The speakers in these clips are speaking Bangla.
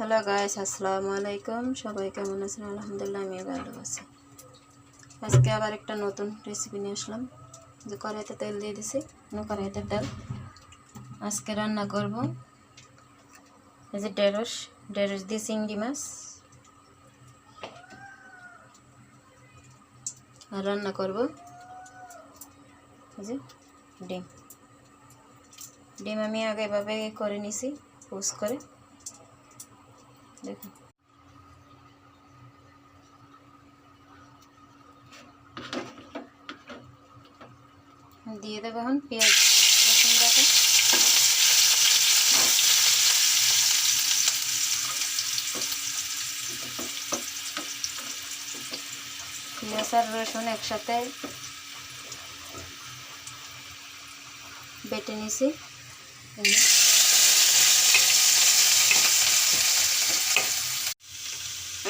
হ্যালো গাইস, আসসালামু আলাইকুম। সবাই কেমন আছেন? আলহামদুলিল্লাহ, আমি ভালো আছি। আজকে আবার একটা নতুন রেসিপি নিয়ে আসলাম। যে কড়াইতে তেল দিয়ে দিছি, কড়াইতে তেল। আজকে রান্না করব এই যে ঢেঁড়স দিয়ে চিংড়ি মাছ, আর রান্না করব এই যে ডিম আমি আগে এভাবে করে নিছি, পোস্ট করে। দেখুন, দিয়ে দেবো এখন পেঁয়াজ রসুন বাটা। পেঁয়াজ আর রসুন একসাথে বেটে নিছি।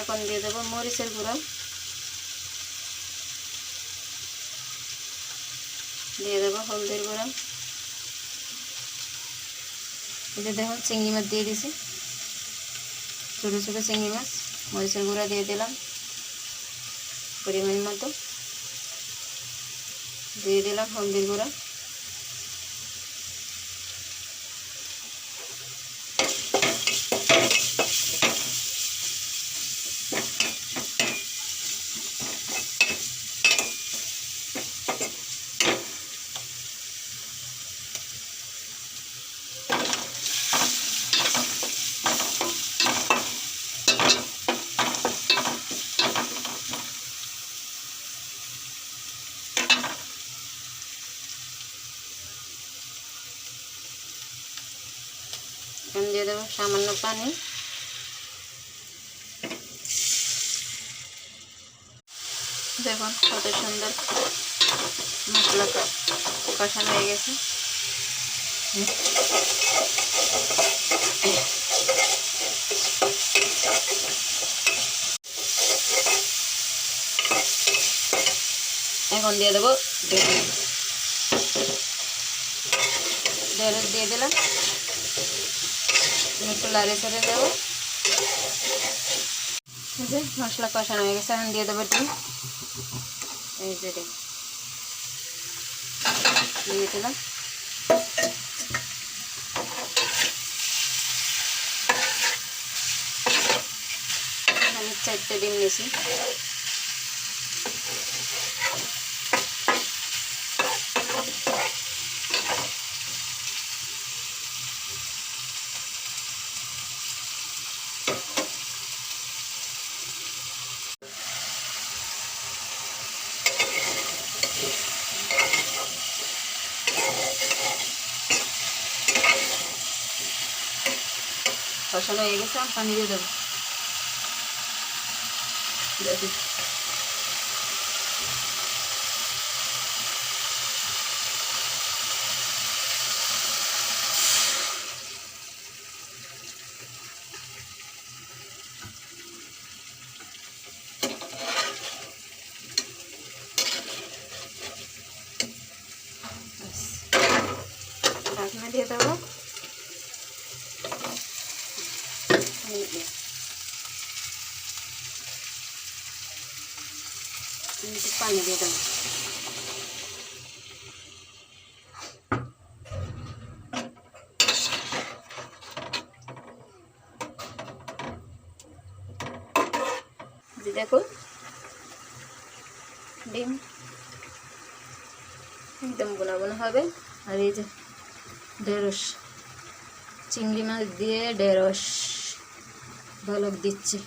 এখন দিয়ে দেবো মরিচের গুঁড়া, দিয়ে দেবো হলদির গুঁড়া। এটা দেখুন চিংড়ি মাছ দিয়ে দিছি, ছোটো ছোটো চিংড়ি মাছ। মরিচের গুঁড়া দিয়ে দিলাম পরিমাণ মতো, দিয়ে দিলাম হলদির গুঁড়া। এখন দিয়ে দেবো সামান্য পানি। দেখুন কত সুন্দর মশলা কষানো হয়ে গেছে। এখন দিয়ে দেবো ঢেঁড়স দিয়ে দিলাম, একটু লাড়ে ছেড়ে দেবো। মশলা কষানো হয়ে গেছে, এখন দিয়ে দেবো ডিম। এই যে ডিম দিয়ে দিলাম। আমি 4টে ডিম নিয়েছি। কষানো হয়ে গেছে, আমি পানি দিয়ে দেবো। ঢাকনা দিয়ে দেবো, পানি দিয়ে দেবো। দেখুন ডিম একদম বোনা বোনা হবে। আর এই যে ঢেঁড়স, চিংড়ি মাছ দিয়ে ঢেঁড়স ঝলক দিচ্ছি।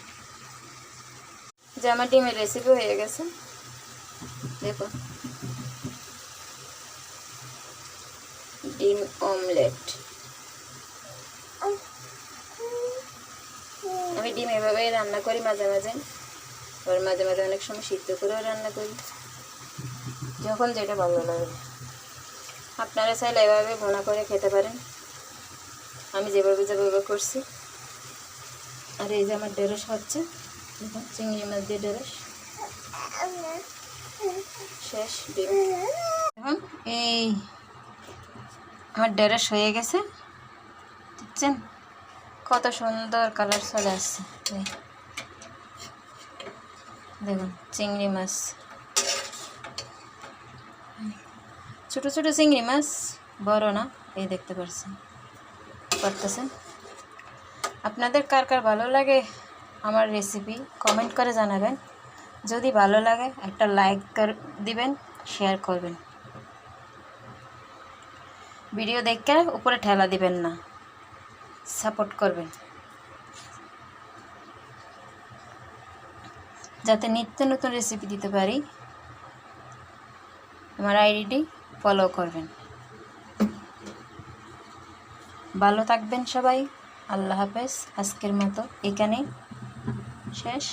যে আমার ডিমের রেসিপি হয়ে গেছে। দেখো, ডিম অমলেট। আমি ডিম এভাবেই রান্না করি মাঝে মাঝে, আবার মাঝে মাঝে অনেক সময় সিদ্ধ করেও রান্না করি, যখন যেটা ভালো লাগে। আপনারা চাইলে এভাবে বোনা করে খেতে পারেন, আমি যেভাবে করছি। আর এই যে আমার ঢেঁড়স হচ্ছে, চিংড়ি মাছ দিয়ে ঢেঁড়স শেষ। ডিম এখন এই আমার ঢেঁড়স হয়ে গেছে, দেখছেন? কত সুন্দর কালার চলে আসছে। দেখুন চিংড়ি মাছ, ছোট ছোট চিংড়ি মাছ, বড় না, এই দেখতে পারতেছেন। আপনাদের কার কার ভালো লাগে আমার রেসিপি কমেন্ট করে জানাবেন। যদি ভালো লাগে একটা লাইক দিবেন, শেয়ার করবেন। ভিডিও দেখে উপরে ঠেলা দিবেন না, সাপোর্ট করবেন, যাতে নিত্য নতুন রেসিপি দিতে পারি। আমার আইডিটি ফলো করবেন। ভালো থাকবেন সবাই। আল্লাহ হাফেজ। আজকের মতো এখানেই শেষ।